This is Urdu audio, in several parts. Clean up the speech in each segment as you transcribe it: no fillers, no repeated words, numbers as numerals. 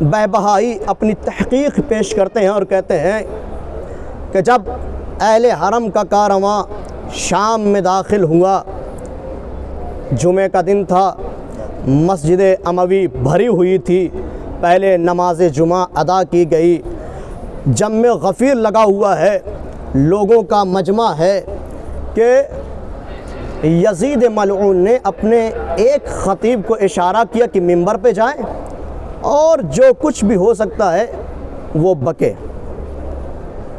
بہبہائی اپنی تحقیق پیش کرتے ہیں اور کہتے ہیں کہ جب اہل حرم کا کارواں شام میں داخل ہوا، جمعہ کا دن تھا، مسجد اموی بھری ہوئی تھی، پہلے نماز جمعہ ادا کی گئی، جمع غفیر لگا ہوا ہے، لوگوں کا مجمع ہے کہ یزید ملعون نے اپنے ایک خطیب کو اشارہ کیا کہ منبر پہ جائیں اور جو کچھ بھی ہو سکتا ہے وہ بکے۔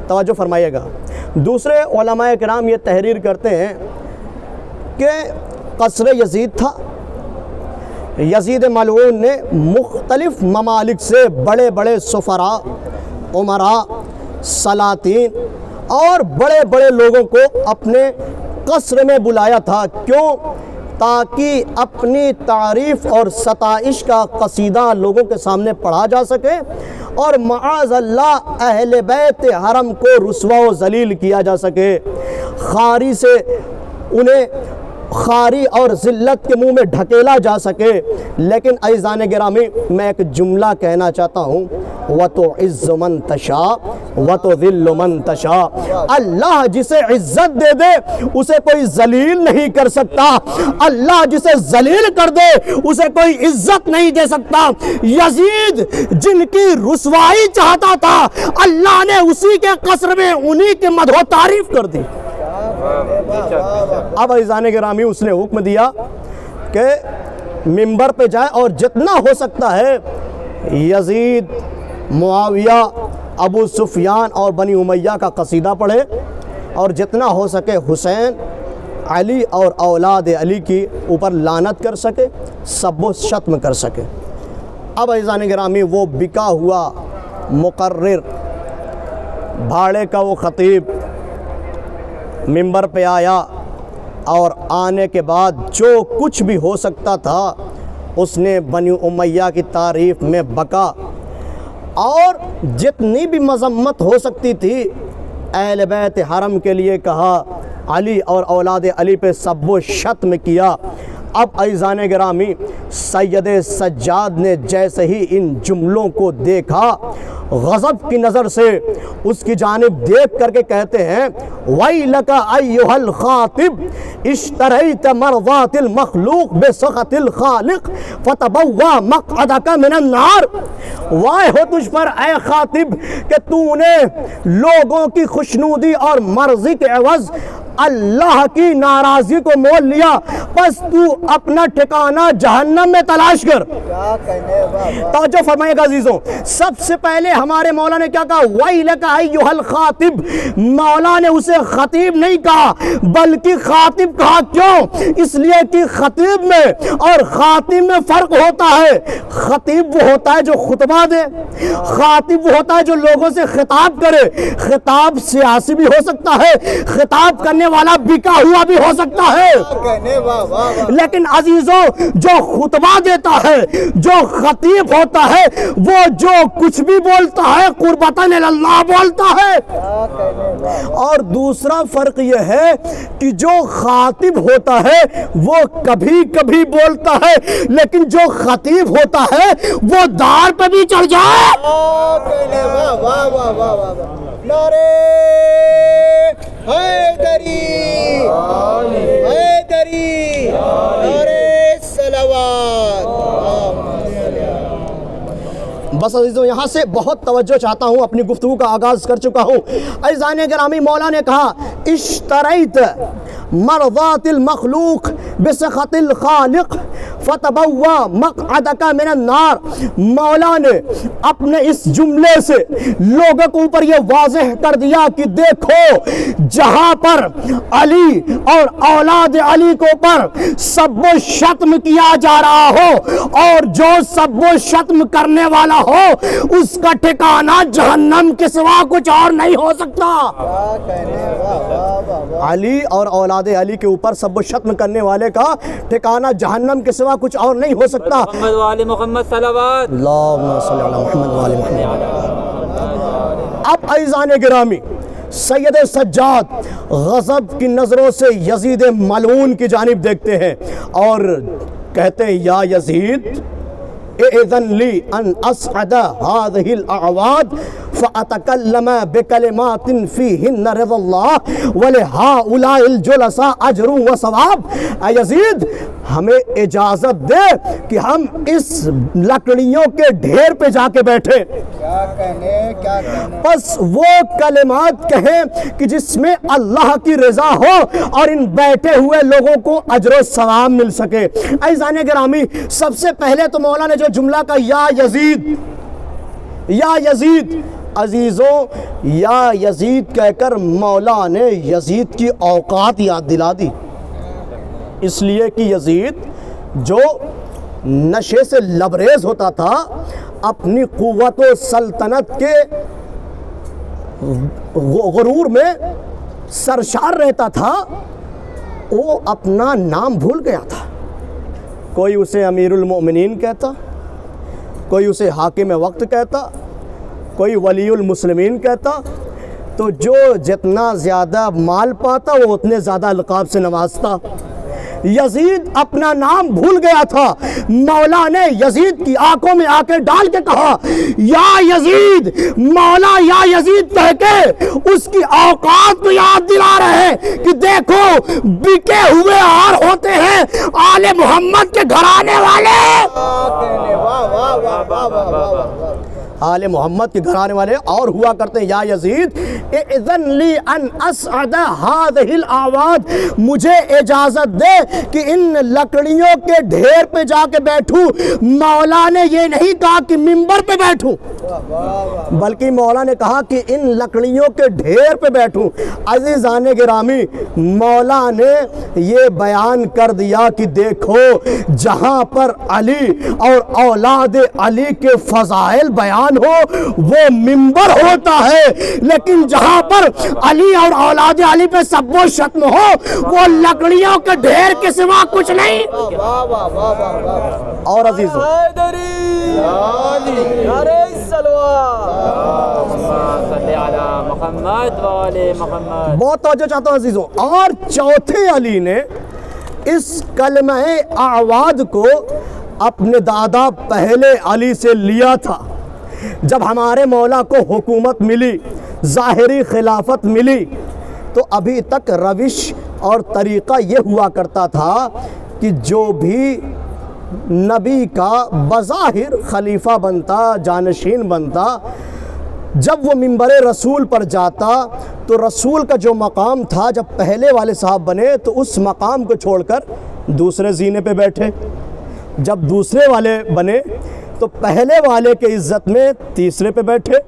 توجہ فرمائیے گا۔ دوسرے علماء کرام یہ تحریر کرتے ہیں کہ قصر یزید تھا، یزید ملعون نے مختلف ممالک سے بڑے بڑے سفراء، امراء، سلاطین اور بڑے بڑے لوگوں کو اپنے قصر میں بلایا تھا۔ کیوں؟ تاکہ اپنی تعریف اور ستائش کا قصیدہ لوگوں کے سامنے پڑھا جا سکے اور معاذ اللہ اہل بیت حرم کو رسوا و ذلیل کیا جا سکے، خاری سے انہیں خاری اور ذلت کے منہ میں ڈھکیلا جا سکے۔ لیکن عزیزان گرامی، میں ایک جملہ کہنا چاہتا ہوں، وَتُعِزُّ مَن تَشَاءُ وَتُذِلُّ مَن تَشَاءُ۔ اللہ جسے عزت دے دے اسے کوئی ذلیل نہیں کر سکتا، اللہ جسے ذلیل کر دے اسے کوئی عزت نہیں دے سکتا۔ یزید جن کی رسوائی چاہتا تھا، اللہ نے اسی کے قصر میں انہی کی مدح و تعریف کر دی۔ اب عزیزان گرامی، اس نے حکم دیا کہ منبر پہ جائے اور جتنا ہو سکتا ہے یزید، معاویہ، ابو سفیان اور بنی امیہ کا قصیدہ پڑھے اور جتنا ہو سکے حسین، علی اور اولاد علی کی اوپر لعنت کر سکے، سب و شتم کر سکے۔ اب عزیزان گرامی، وہ بکا ہوا مقرر، بھاڑے کا وہ خطیب منبر پہ آیا اور آنے کے بعد جو کچھ بھی ہو سکتا تھا اس نے بنی امیہ کی تعریف میں بکا اور جتنی بھی مذمت ہو سکتی تھی اہل بیت حرم کے لیے کہا، علی اور اولاد علی پہ سب و شتم کیا۔ اب عزیزان گرامی، سید سجاد نے جیسے ہی ان جملوں کو دیکھا، غضب کی نظر سے اس کی جانب دیکھ کر کے کہتے ہیں، وَيْلَكَ أَيُّهَا الْخَاطِبُ اشْتَرَيْتَ مَرْضَاتِ الْمَخْلُوقِ بِسَخَطِ الْخَالِقِ فَتَبَوَّأَ مَقْعَدَكَ مِنَ النَّارِ۔ وائے ہو تجھ پر اے خاطب کہ تو نے لوگوں کی خوشنودی اور مرضی کے عوض اللہ کی ناراضی کو مول لیا، بس تو اپنا ٹھکانہ جہنم میں تلاش کر۔ توجہ فرمائیے گا عزیزوں، سب سے پہلے ہمارے مولا نے کیا کہا؟ وَيْلَكَ أَيُّهَا الْخَاطِبُ۔ مولا نے اسے خطیب نہیں کہا بلکہ خاطب کہا۔ کیوں؟ اس لیے کہ خطیب میں اور خاطب میں فرق ہوتا ہے۔ خطیب وہ ہوتا ہے جو خطبہ دے، خاطب وہ ہوتا ہے جو لوگوں سے خطاب کرے۔ خطاب سیاسی بھی ہو سکتا ہے، خطاب کرنے والا بکا ہوا بھی ہو سکتا ہے، لیکن عزیزوں جو خطبہ دیتا ہے، جو خطیب ہوتا ہے، وہ جو کچھ بھی بولتا ہے قربتاً اللہ بولتا ہے۔ اور دوسرا فرق یہ ہے کہ جو خاطب ہوتا ہے وہ کبھی کبھی بولتا ہے، لیکن جو خطیب ہوتا ہے وہ دار پہ بھی چڑھ جائے۔ نعرے حیدری، حیدری، نعرے صلوات۔ بس عزیزوں، یہاں سے بہت توجہ چاہتا ہوں، اپنی گفتگو کا آغاز کر چکا ہوں۔ عزیزان گرامی، مولا نے کہا اشتریت مرضات المخلوق بسخط الخالق فتبوا مقعدک من النار۔ مولا نے اپنے اس جملے سے لوگوں کو اوپر یہ واضح کر دیا کہ دیکھو، جہاں پر علی اور اولاد علی کو اوپر سب و شتم کیا جا رہا ہو اور جو سب و شتم کرنے والا ہو اس کا ٹھکانہ جہنم کے سوا کچھ اور نہیں ہو سکتا۔ علی اور اولاد علی کے اوپر سب و شتم کرنے والے کا ٹھکانہ جہنم کے سوا کچھ اور نہیں ہو سکتا۔ محمد و آل محمد صلوات۔ اللہم صلی علی محمد و آل محمد۔ اب عزیزان گرامی، سید سجاد غضب کی نظروں سے یزید ملعون کی جانب دیکھتے ہیں اور کہتے ہیں، یا یزید، اذن لی ان اسعد هذه الاعواد فاتکلم بکلمات فیہن رضا اللہ ولہؤلاء الجلساء اجر و ثواب۔ اے یزید ہمیں اجازت دے کہ ہم اس لکڑیوں کے ڈھیر پہ جا کے بیٹھے، کیا کہنے بس وہ کلمات کہیں کہ جس میں اللہ کی رضا ہو اور ان بیٹھے ہوئے لوگوں کو اجر و ثواب مل سکے۔ عزیزان گرامی، سب سے پہلے تو مولا نے جو جملہ کہا یا یزید، یا یزید، عزیزوں یا یزید کہہ کر مولا نے یزید کی اوقات یاد دلا دی، اس لیے کہ یزید جو نشے سے لبریز ہوتا تھا، اپنی قوت و سلطنت کے غرور میں سرشار رہتا تھا، وہ اپنا نام بھول گیا تھا۔ کوئی اسے امیر المؤمنین کہتا، کوئی اسے حاکم وقت کہتا، کوئی ولی المسلمین کہتا، تو جو جتنا زیادہ مال پاتا وہ اتنے زیادہ القاب سے نوازتا۔ یزید اپنا نام بھول گیا تھا، مولا نے یزید کی آنکھوں میں آ کے ڈال کے کہا یا یزید، مولا یا یزید کہہ کے اس کی اوقات کو یاد دلا رہے ہیں کہ دیکھو بکے ہوئے اور ہوتے ہیں آل محمد کے گھرانے والے، آل محمد کے گھرانے والے اور ہوا کرتے ہیں۔ یا یزید اذن لی ان اسعد هذه الاعواد، مجھے اجازت دے کہ ان لکڑیوں کے ڈھیر پہ جا کے بیٹھوں۔ مولا نے یہ نہیں کہا کہ ممبر پہ بیٹھوں، بلکہ مولا نے کہا کہ ان لکڑیوں کے ڈھیر پہ بیٹھوں۔ عزیزان گرامی، مولا نے یہ بیان کر دیا کہ دیکھو جہاں پر علی اور اولاد علی کے فضائل بیان ہو وہ ممبر ہوتا ہے، لیکن جہاں پر علی اور اولاد علی پہ سب و شتم ہو وہ لکڑیوں کے ڈھیر کے سوا کچھ نہیں۔ اور عزیزوں بہت توجہ چاہتا ہوں عزیزوں۔ اور چوتھے علی نے اس کلمہ اعواد کو اپنے دادا پہلے علی سے لیا تھا۔ جب ہمارے مولا کو حکومت ملی، ظاہری خلافت ملی، تو ابھی تک روش اور طریقہ یہ ہوا کرتا تھا کہ جو بھی نبی کا بظاہر خلیفہ بنتا، جانشین بنتا، جب وہ منبر رسول پر جاتا تو رسول کا جو مقام تھا، جب پہلے والے صاحب بنے تو اس مقام کو چھوڑ کر دوسرے زینے پہ بیٹھے، جب دوسرے والے بنے تو پہلے والے کے عزت میں تیسرے پہ بیٹھے،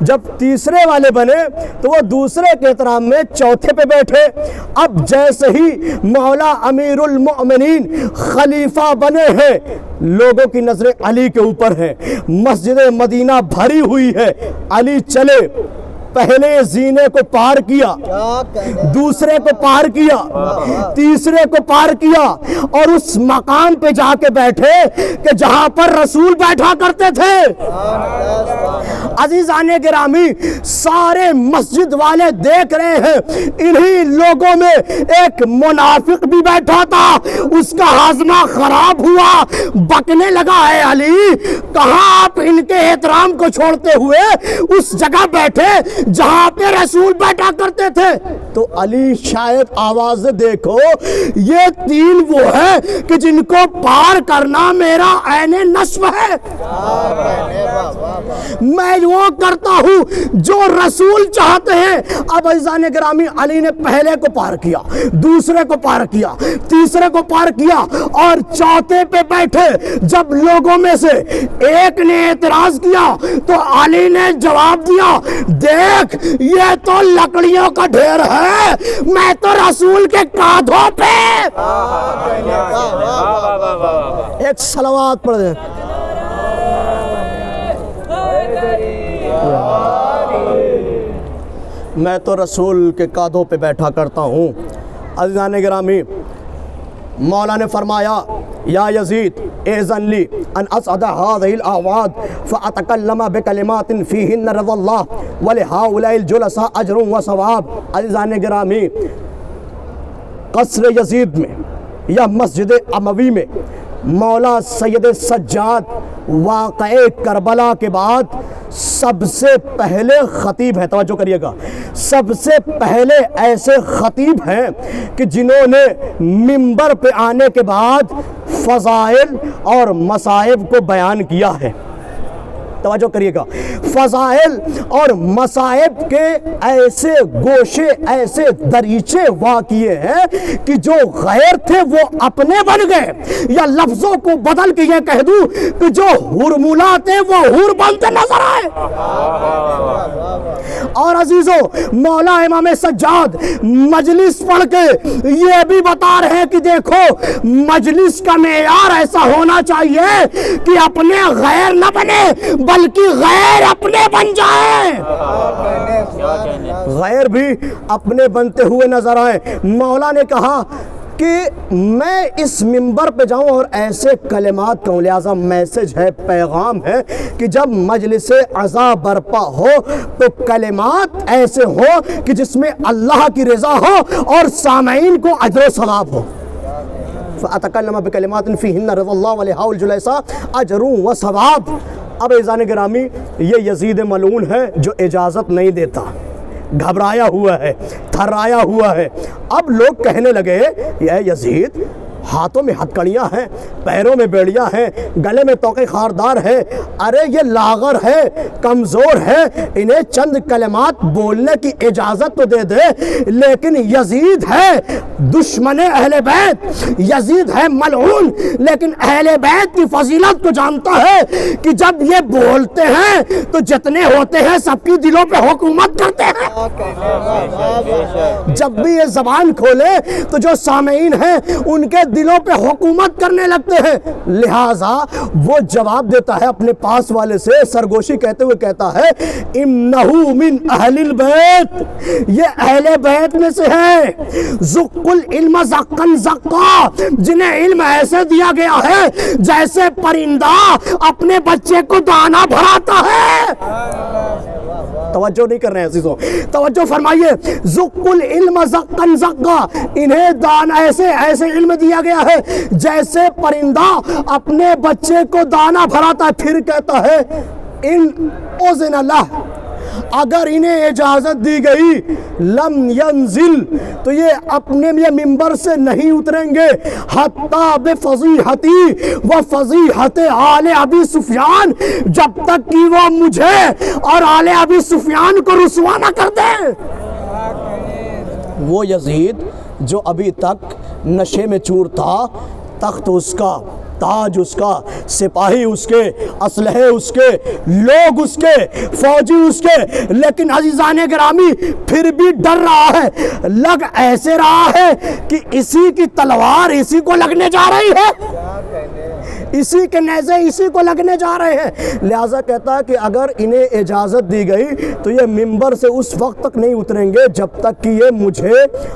جب تیسرے والے بنے تو وہ دوسرے کے احترام میں چوتھے پہ بیٹھے۔ اب جیسے ہی مولا امیر المؤمنین خلیفہ بنے ہیں، لوگوں کی نظریں علی کے اوپر ہیں، مسجد مدینہ بھری ہوئی ہے، علی چلے، پہلے زینے کو پار کیا، دوسرے کو پار کیا، تیسرے کو پار کیا، اور اس مقام پہ جا کے بیٹھے کہ جہاں پر رسول بیٹھا کرتے تھے۔ عزیزان گرامی، سارے مسجد والے دیکھ رہے ہیں، انہی لوگوں میں ایک منافق بھی بیٹھا تھا، اس کا ہاضمہ خراب ہوا، بکنے لگا ہے علی کہاں آپ ان کے احترام کو چھوڑتے ہوئے اس جگہ بیٹھے جہاں پہ رسول بیٹھا کرتے تھے۔ تو علی شاید آواز دیکھو یہ تین وہ ہے کہ جن کو پار کرنا میرا عین نصب ہے، میں وہ کرتا ہوں جو رسول چاہتے ہیں۔ اب عزیزان گرامی، علی نے پہلے کو پار کیا، دوسرے کو پار کیا، تیسرے کو پار کیا، اور چوتھے پہ بیٹھے۔ جب لوگوں میں سے ایک نے اعتراض کیا تو علی نے جواب دیا، دیکھ یہ تو لکڑیوں کا ڈھیر ہے، میں تو رسول کے کاندھوں پہ۔ ایک صلوات پڑھ دیں۔ میں تو رسول کے کاندھوں پہ بیٹھا کرتا ہوں۔ عزیزان گرامی، مولا نے فرمایا یا یزید اذن لی ان اسعد هذه الاعواد فاتکلم بکلمات فیہن رضا اللہ ولہؤلاء الجلساء اجر و ثواب۔ عزیزان گرامی، قصر یزید میں یا مسجد اموی میں مولا سید سجاد واقعہ کربلا کے بعد سب سے پہلے خطیب ہیں، توجہ کریے گا، سب سے پہلے ایسے خطیب ہیں کہ جنہوں نے منبر پہ آنے کے بعد فضائل اور مصائب کو بیان کیا ہے۔ توجہ کریے گا، فضائل اور مصائب کے ایسے گوشے، ایسے دریچے واقعے ہیں کہ جو غیر تھے وہ اپنے بن گئے، یا لفظوں کو بدل کے یہ کہہ دوں کہ جو حرملا تھے وہ حور بنتے نظر آئے۔ اور عزیزوں، مولا امام سجاد مجلس پڑھ کے یہ بھی بتا رہے ہیں کہ دیکھو مجلس کا معیار ایسا ہونا چاہیے کہ اپنے غیر نہ بنے بلکہ غیر اپنے بن جائیں، غیر بھی اپنے بنتے ہوئے نظر آئے۔ مولا نے کہا کہ میں اس منبر پہ جاؤں اور ایسے کلمات کہوں، لہٰذا میسج ہے، پیغام ہے کہ جب مجلس عزا برپا ہو تو کلمات ایسے ہو کہ جس میں اللہ کی رضا ہو اور سامعین کو اجر و ثواب ہو۔ فَأَتَكَلَّمَ بِكَلِمَاتٍ فِيهِنَّ رِضَا اللَّهِ وَلِهَا وَالْجُلَيْسَا اجر و ثواب۔ اب عزیزان گرامی، یہ یزید ملعون ہے جو اجازت نہیں دیتا، گھبرایا ہوا ہے، تھرایا ہوا ہے۔ اب لوگ کہنے لگے یہ یزید ہاتھوں میں ہتکڑیاں ہیں، پیروں میں بیڑیاں ہیں، گلے میں توقع خاردار ہے، ارے یہ لاغر ہے، کمزور ہے، انہیں چند کلمات بولنے کی اجازت تو دے دے۔ لیکن یزید ہے دشمن اہل بیت، یزید ہے ملعون، لیکن اہل بیت کی فضیلت کو جانتا ہے کہ جب یہ بولتے ہیں تو جتنے ہوتے ہیں سب کی دلوں پہ حکومت کرتے ہیں۔ جب بھی یہ زبان کھولے تو جو سامعین ہیں ان کے دلوں پہ حکومت کرنے لگتے ہیں، لہٰذا وہ جواب دیتا ہے اپنے پاس والے سے سرگوشی کہتے ہوئے کہتا ہے انہو من اہل البیت، یہ اہل بیت میں سے ہے، زق العلم زقن زقا، جنہیں علم ایسے دیا گیا ہے جیسے پرندہ اپنے بچے کو دانا بھراتا ہے۔ توجہ نہیں کر رہے ہیں عزیزوں، توجہ فرمائیے، زق العلم زقن زقا، انہیں دانا ایسے علم دیا گیا ہے جیسے پرندہ اپنے بچے کو دانا بھراتا ہے۔ پھر کہتا ہے ان اذن لہ، اگر انہیں اجازت دی گئی، لم ینزل، تو یہ اپنے منبر سے نہیں اتریں گے، حتی بفضیحتی و فضیحت آل ابی سفیان، جب تک کہ وہ مجھے اور آل ابی سفیان کو رسوا نہ کر دیں۔ وہ یزید جو ابھی تک نشے میں چور تھا، تخت اس کا، تاج اس کا، سپاہی اس کے، اسلحے اس کے، لوگ اس کے، فوجی اس کے، لیکن عزیزان گرامی پھر بھی ڈر رہا ہے، لگ ایسے رہا ہے کہ اسی کی تلوار اسی کو لگنے جا رہی ہے، اسی کے نیزے اسی کو لگنے جا رہے ہیں۔ لہٰذا کہتا ہے کہ اگر انہیں اجازت دی گئی تو یہ منبر سے اس وقت تک نہیں اتریں گے جب تک کہ یہ مجھے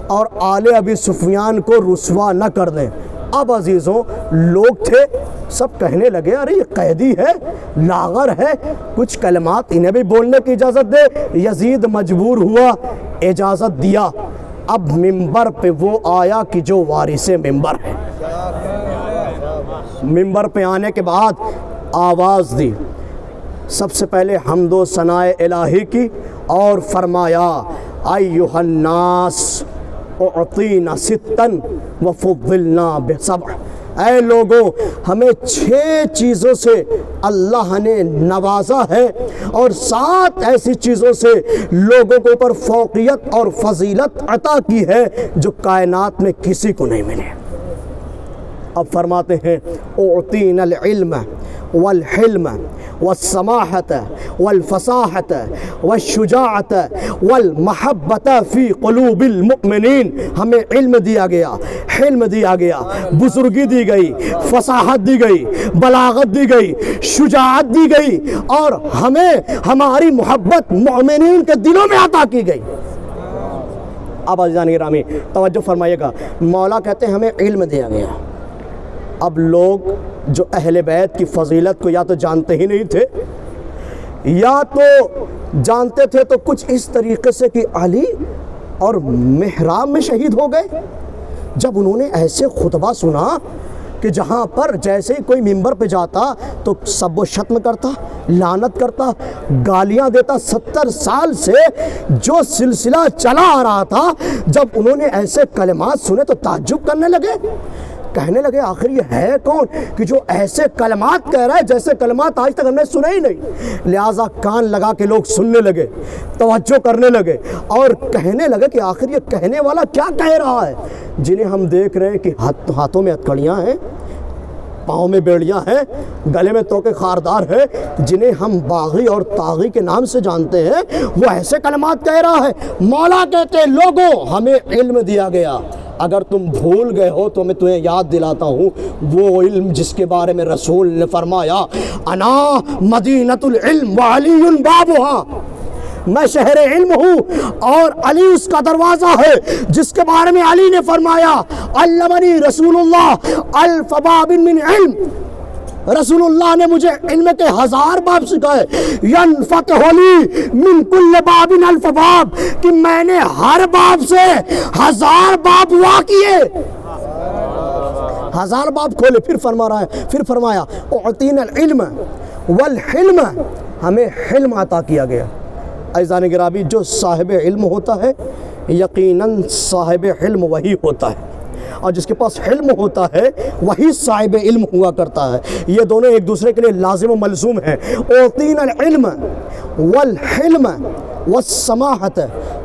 اور آل ابی سفیان کو رسوا نہ کر دیں۔ اب عزیزوں لوگ تھے سب کہنے لگے ارے یہ قیدی ہے، لاغر ہے، کچھ کلمات انہیں بھی بولنے کی اجازت دے۔ یزید مجبور ہوا، اجازت دیا۔ اب منبر پہ وہ آیا کہ جو وارث منبر ہے۔ منبر پہ آنے کے بعد آواز دی، سب سے پہلے حمد و ثناء الہی کی اور فرمایا ایھا الناس اعطینا ستا وفضلنا بسبع، اے لوگوں ہمیں 6 چیزوں سے اللہ نے نوازا ہے اور 7 ایسی چیزوں سے لوگوں کے اوپر فوقیت اور فضیلت عطا کی ہے جو کائنات میں کسی کو نہیں ملے۔ اب فرماتے ہیں اعطینا العلم والحلم والسماحت والفصاحت والشجاعت والمحبت فی قلوب المؤمنین، ہمیں علم دیا گیا، حلم دیا گیا، بزرگی دی گئی، فصاحت دی گئی، بلاغت دی گئی، شجاعت دی گئی، اور ہمیں ہماری محبت مومنین کے دلوں میں عطا کی گئی۔ اب عزیزان گرامی توجہ فرمائیے گا، مولا کہتے ہیں ہمیں علم دیا گیا۔ اب لوگ جو اہل بیت کی فضیلت کو یا تو جانتے ہی نہیں تھے یا تو جانتے تھے تو کچھ اس طریقے سے کہ علی اور محراب میں شہید ہو گئے۔ جب انہوں نے ایسے خطبہ سنا کہ جہاں پر جیسے ہی کوئی ممبر پہ جاتا تو سب و شتم کرتا، لعنت کرتا، گالیاں دیتا۔ 70 سال سے جو سلسلہ چلا آ رہا تھا، جب انہوں نے ایسے کلمات سنے تو تعجب کرنے لگے، کہنے لگے آخر یہ ہے کون کہ جو ایسے کلمات کہہ رہا ہے جیسے کلمات آج تک ہم نے سنے ہی نہیں۔ لہٰذا کان لگا کے لوگ سننے لگے، توجہ کرنے لگے اور کہنے لگے کہ آخر یہ کہنے والا کیا کہہ رہا ہے۔ جنہیں ہم دیکھ رہے ہیں کہ ہاتھوں میں ہتھکڑیاں ہیں، پاؤں میں بیڑیاں ہیں، گلے میں توکے خاردار ہے، جنہیں ہم باغی اور طاغی کے نام سے جانتے ہیں، وہ ایسے کلمات کہہ رہا ہے۔ مولا کہتے لوگوں ہمیں علم دیا گیا، اگر تم بھول گئے ہو تو میں تمہیں یاد دلاتا ہوں وہ علم جس کے بارے میں رسول نے فرمایا انا مدینۃ العلم وعلی بابها، میں شہر علم ہوں اور علی اس کا دروازہ ہے، جس کے بارے میں علی نے فرمایا علمنی رسول اللہ الف باب من علم، رسول اللہ نے مجھے علم کے 1000 باب سکھائے، ینفتح لی من کل باب الف باب، کہ میں نے ہر باب سے 1000 باب وا کیے، 1000 باب کھولے۔ پھر فرمایا اعطینا العلم والحلم، ہمیں حلم عطا کیا گیا۔ عزیزان گرامی، جو صاحب علم ہوتا ہے یقیناً صاحب حلم وہی ہوتا ہے، اور جس کے پاس حلم ہوتا ہے وہی صاحب علم ہوا کرتا ہے۔ یہ دونوں ایک دوسرے کے لیے لازم و ملزوم ہیں۔ اعطینا العلم والحلم والسماحت،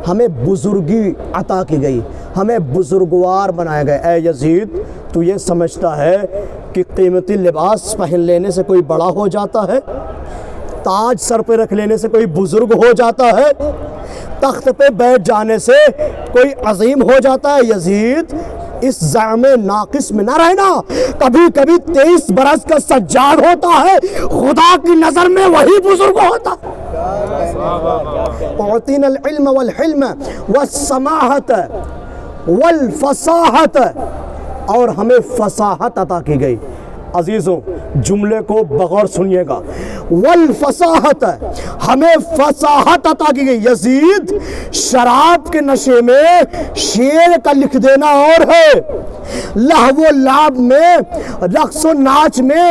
ہمیں بزرگی عطا کی گئی، ہمیں بزرگوار بنایا گیا۔ اے یزید، تو یہ سمجھتا ہے کہ قیمتی لباس پہن لینے سے کوئی بڑا ہو جاتا ہے؟ تاج سر پہ رکھ لینے سے کوئی بزرگ ہو جاتا ہے؟ تخت پہ بیٹھ جانے سے کوئی عظیم ہو جاتا ہے؟ یزید، اس زعم ناقص میں نہ رہنا۔ کبھی کبھی 23 برس کا سجاد ہوتا ہے، خدا کی نظر میں وہی بزرگ ہوتا ہے۔ اعطینا العلم والحلم والسماحت والفصاحت، اور ہمیں فصاحت عطا کی گئی۔ عزیزوں، جملے کو بغور سنیے گا، والفصاحت، ہمیں فصاحت عطا کی گئی۔ یزید، شراب کے نشے میں شعر کا لکھ دینا اور ہے، لہو و لعب میں، رقص و ناچ میں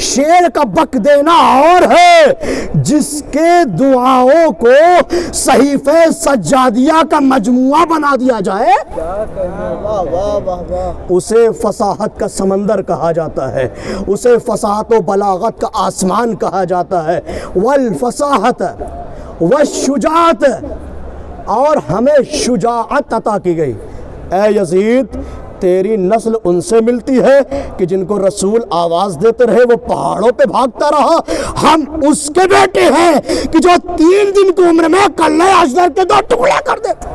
شعر کا بک دینا اور ہے۔ جس کے دعاؤں کو صحیفہ سجادیہ کا مجموعہ بنا دیا جائے اسے فصاحت کا سمندر کہا جاتا ہے، اسے فصاحت و بلاغت کا آسمان کہا جاتا ہے۔ والفصاحت والشجاعت، اور ہمیں شجاعت عطا کی گئی۔ اے یزید، تیری نسل ان سے ملتی ہے کہ جن کو رسول آواز دیتے رہے وہ پہاڑوں پہ بھاگتا رہا۔ ہم اس کے بیٹے ہیں کہ جو 3 دن کی عمر میں کلہ اشجر کے 2 ٹکڑے کر دیتے۔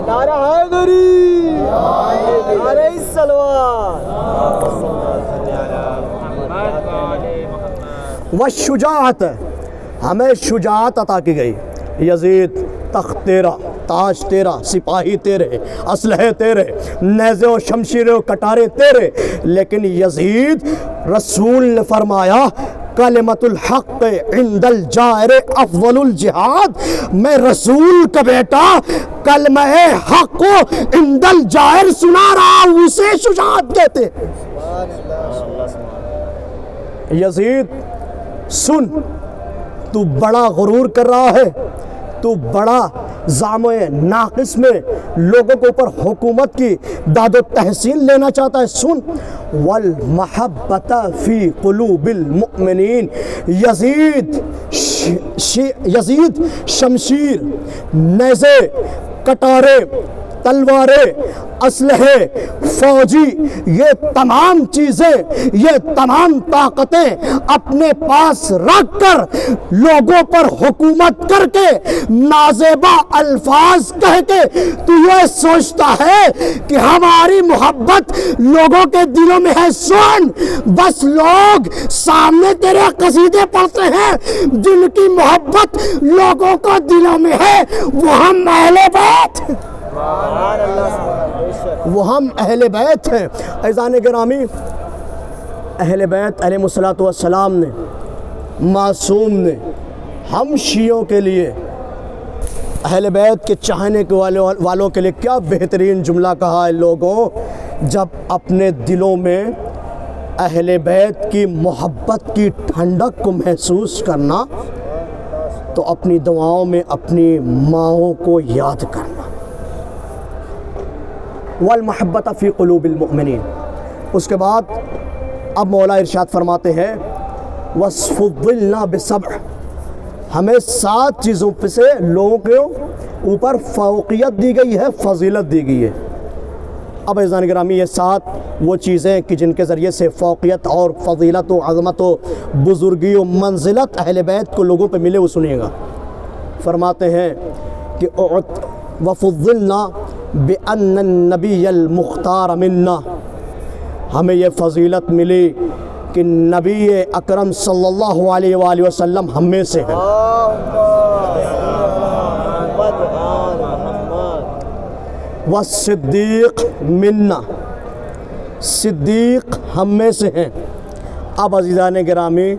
نعرہ حیدری، نعرہ الصلوات۔ والشجاعت، ہمیں شجاعت عطا کی گئی۔ یزید، تخت تیرا، تاج تیرا، سپاہی تیرے، اسلحے تیرے، نیزے و شمشیریں و کٹارے تیرے، لیکن یزید، رسول نے فرمایا کلمۃ الحق عند الجائر افضل الجہاد، میں رسول کا بیٹا کلمہ حق کو عند الجائر سنا رہا ہوں، اسے شجاعت کہتے۔ یزید سن، تو بڑا غرور کر رہا ہے، تو بڑا زعم ناقص میں لوگوں کے اوپر حکومت کی داد و تحسین لینا چاہتا ہے۔ سن، والمحبت فی قلوب المؤمنین، یزید شمشیر، نیزے، کٹارے، تلواریں، اسلحے، فوجی، یہ تمام چیزیں، یہ تمام طاقتیں اپنے پاس رکھ کر لوگوں پر حکومت کر کے نازیبا الفاظ کہہ کے تو یہ سوچتا ہے کہ ہماری محبت لوگوں کے دلوں میں ہے۔ سن، بس لوگ سامنے تیرے قصیدے پڑھتے ہیں، جن کی محبت لوگوں کو دلوں میں ہے، وہ ہم اہل بیت، وہ ہم اہل بیت ہیں۔ عزیزان گرامی، اہل بیت علیہ الصلوۃ والسلام نے، معصوم نے، ہم شیعوں کے لیے، اہل بیت کے چاہنے کے والوں کے لیے کیا بہترین جملہ کہا ہے۔ لوگوں، جب اپنے دلوں میں اہل بیت کی محبت کی ٹھنڈک کو محسوس کرنا تو اپنی دعاؤں میں اپنی ماؤں کو یاد کرنا. والمحبت فی قلوب المؤمنین. اس کے بعد اب مولا ارشاد فرماتے ہیں وَاسْفُضِّلْنَا بِسَبْعٍ. ہمیں 7 چیزوں پہ سے لوگوں کے اوپر فوقیت دی گئی ہے، فضیلت دی گئی ہے. اب عزیزان گرامی یہ 7 وہ چیزیں کہ جن کے ذریعے سے فوقیت اور فضیلت و عظمت و بزرگی و منزلت اہل بیت کو لوگوں پہ ملے، وہ سنیے گا. فرماتے ہیں کہ وَفُضِّلْنَا بِأَنَّ النَّبِيَّ الْمُخْتَارَ مِنَّا. ہمیں یہ فضیلت ملی کہ نبی اکرم صلی اللہ علیہ وآلہ وسلم ہم میں سے ہیں. والصدیق منا. صدیق ہم میں سے ہیں. اب عزیزان گرامی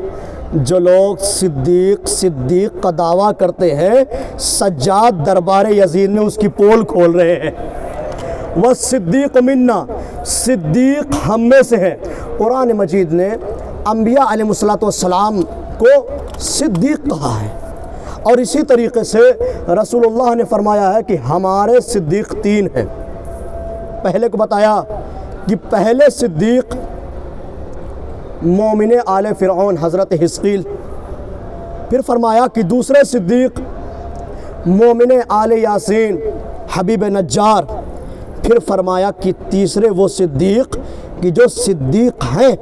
جو لوگ صدیق کا دعویٰ کرتے ہیں، سجاد دربار یزید میں اس کی پول کھول رہے ہیں. والصدیق منا، صدیق ہم میں سے ہے. قرآن مجید نے انبیاء علیہ السلام کو صدیق کہا ہے، اور اسی طریقے سے رسول اللہ نے فرمایا ہے کہ ہمارے صدیق 3 ہیں. پہلے کو بتایا کہ پہلے صدیق مومن آل فرعون حضرت حزقیل، پھر فرمایا کہ دوسرے صدیق مومن آل یاسین حبیب نجار، پھر فرمایا کہ تیسرے وہ صدیق کہ جو صدیق ہیں،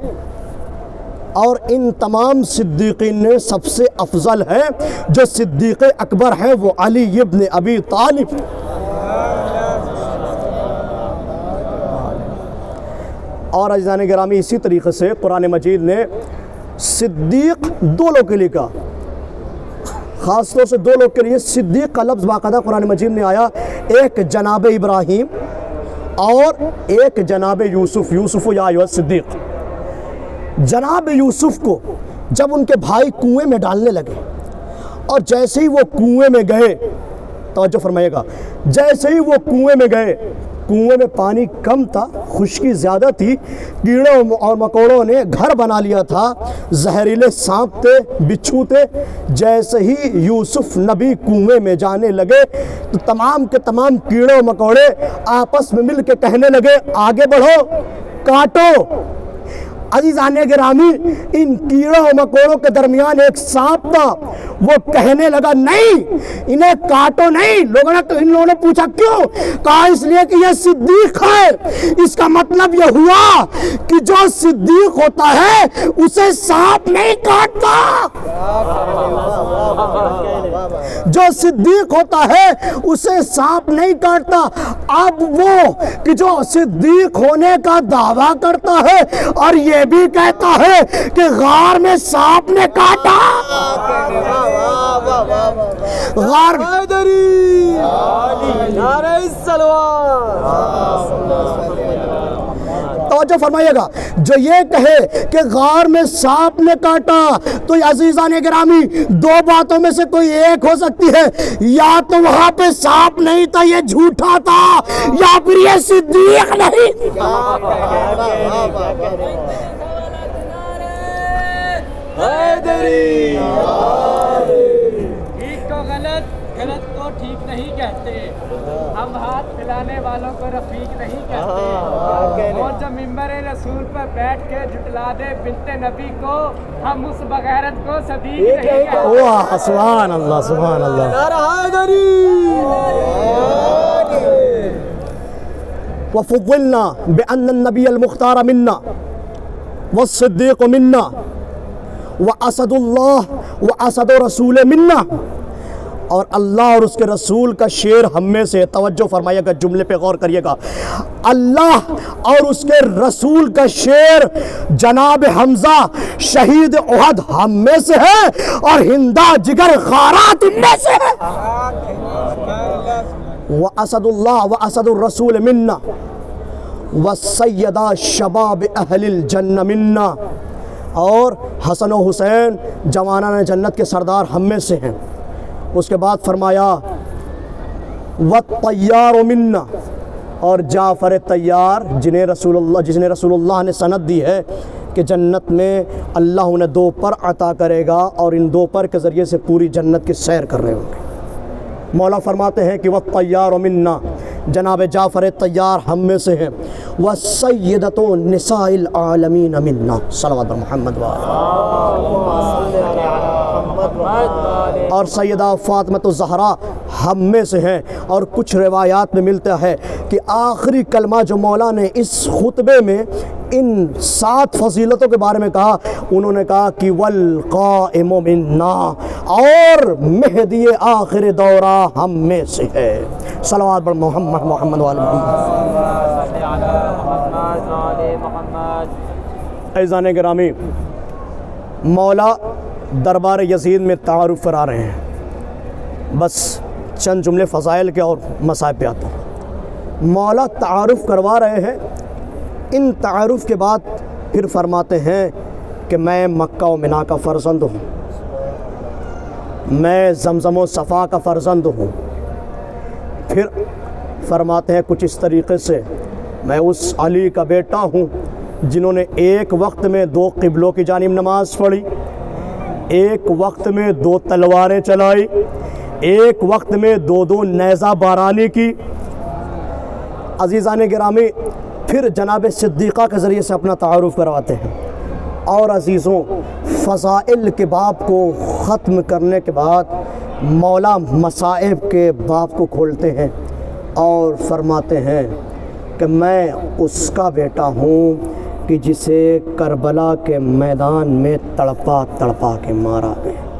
اور ان تمام صدیقین میں سب سے افضل ہے جو صدیق اکبر ہیں، وہ علی ابن ابی طالب. اور عزیزان گرامی اسی طریقے سے قرآن مجید نے صدیق 2 لوگ کے لیے کہا، خاص طور سے 2 لوگ کے لیے صدیق کا لفظ باقاعدہ قرآن مجید میں آیا. ایک جناب ابراہیم اور ایک جناب یوسف یا ایھا صدیق. جناب یوسف کو جب ان کے بھائی کنویں میں ڈالنے لگے، اور جیسے ہی وہ کنویں میں گئے، توجہ فرمائیے گا، جیسے ہی وہ کنویں میں گئے، کنویں میں پانی کم تھا، خشکی زیادہ تھی، کیڑوں اور مکوڑوں نے گھر بنا لیا تھا، زہریلے سانپ تھے، بچھو تھے. جیسے ہی یوسف نبی کنویں میں جانے لگے تو تمام کے تمام کیڑے و مکوڑے آپس میں مل کے کہنے لگے آگے بڑھو، کاٹو. عزیزان گرامی ان کیڑوں و مکوڑوں کے درمیان ایک سانپ تھا، وہ کہنے لگا نہیں انہیں کاٹو نہیں. ان لوگوں نے پوچھا کیوں؟ کہا اس لیے کہ یہ صدیق ہے. اس کا مطلب یہ ہوا کہ جو صدیق ہوتا ہے اسے سانپ نہیں کاٹتا. جو صدیق ہوتا ہے اسے سانپ نہیں کاٹتا. اب وہ کہ جو صدیق ہونے کا دعویٰ کرتا ہے اور یہ بھی کہتا ہے کہ غار میں سانپ نے کاٹا، غار توجہ فرمائیے گا، جو یہ کہے کہ غار میں سانپ نے کاٹا تو عزیزان گرامی 2 باتوں میں سے کوئی ایک ہو سکتی ہے، یا تو وہاں پہ سانپ نہیں تھا یہ جھوٹا تھا، یا پھر یہ صدیق نہیں. ٹھیک کو غلط، غلط کو ٹھیک نہیں کہتے. ہم ہاتھ پھیلانے والوں کو رفیق نہیں کہتے. اور جو ممبر رسول پر بیٹھ کے جھٹلا دے بنت نبی کو، ہم اس بغیرت کو صدیق نہیں کہتے. واہ سبحان اللہ سبحان اللہ. وفضلنا بأن النبي المختار منا والصديق منا واسد اللہ واسد رسول منا. اور اللہ اور اس کے رسول کا شیر ہم میں سے. توجہ فرمائیے گا، جملے پہ غور کریے گا. اللہ اور اس کے رسول کا شیر جناب حمزہ شہید احد ہم میں سے ہے، اور ہندا جگر خارات ان میں سے ہے. واسد اللہ واسد الرسول منا وسیدہ شباب اہل الجنہ منا. اور حسن و حسین جوانان جنت کے سردار ہم میں سے ہیں. اس کے بعد فرمایا وَالطَّيَّارُ مِنَّا. اور جعفر طیار جس نے رسول اللہ نے سند دی ہے کہ جنت میں اللہ انہیں 2 پر عطا کرے گا اور ان 2 پر کے ذریعے سے پوری جنت کی سیر کر رہے ہوں گے۔ مولا فرماتے ہیں کہ وَالطَّيَّارُ مِنَّا، جناب جعفر طیار ہم میں سے ہیں، وَالسَّيِّدَةُ نِسَاءِ الْعَالَمِينَ مِنَّا، صلوات محمد اور سیدہ فاطمہ الزہرا ہم میں سے ہیں۔ اور کچھ روایات میں ملتا ہے کہ آخری کلمہ جو مولا نے اس خطبے میں ان 7 فضیلتوں کے بارے میں کہا، انہوں نے کہا کہ والقائم منا، اور مہدی آخر دورہ ہم میں سے ہے۔ صلوات بر محمد محمد وآل محمد۔ عزیزان گرامی، مولا دربار یزید میں تعارف کرا رہے ہیں، بس چند جملے فضائل کے اور مصائب پہ آتا ہوں۔ مولا تعارف کروا رہے ہیں، ان تعارف کے بعد پھر فرماتے ہیں کہ میں مکہ و منا کا فرزند ہوں، میں زمزم و صفا کا فرزند ہوں۔ پھر فرماتے ہیں کچھ اس طریقے سے، میں اس علی کا بیٹا ہوں جنہوں نے ایک وقت میں 2 قبلوں کی جانب نماز پڑھی، ایک وقت میں 2 تلواریں چلائی، ایک وقت میں 2 نیزہ بارانی کی۔ عزیزان گرامی، پھر جناب صدیقہ کے ذریعے سے اپنا تعارف کرواتے ہیں۔ اور عزیزوں، فضائل کے باب کو ختم کرنے کے بعد مولا مصائب کے باب کو کھولتے ہیں اور فرماتے ہیں کہ میں اس کا بیٹا ہوں کہ جسے کربلا کے میدان میں تڑپا تڑپا کے مارا گیا۔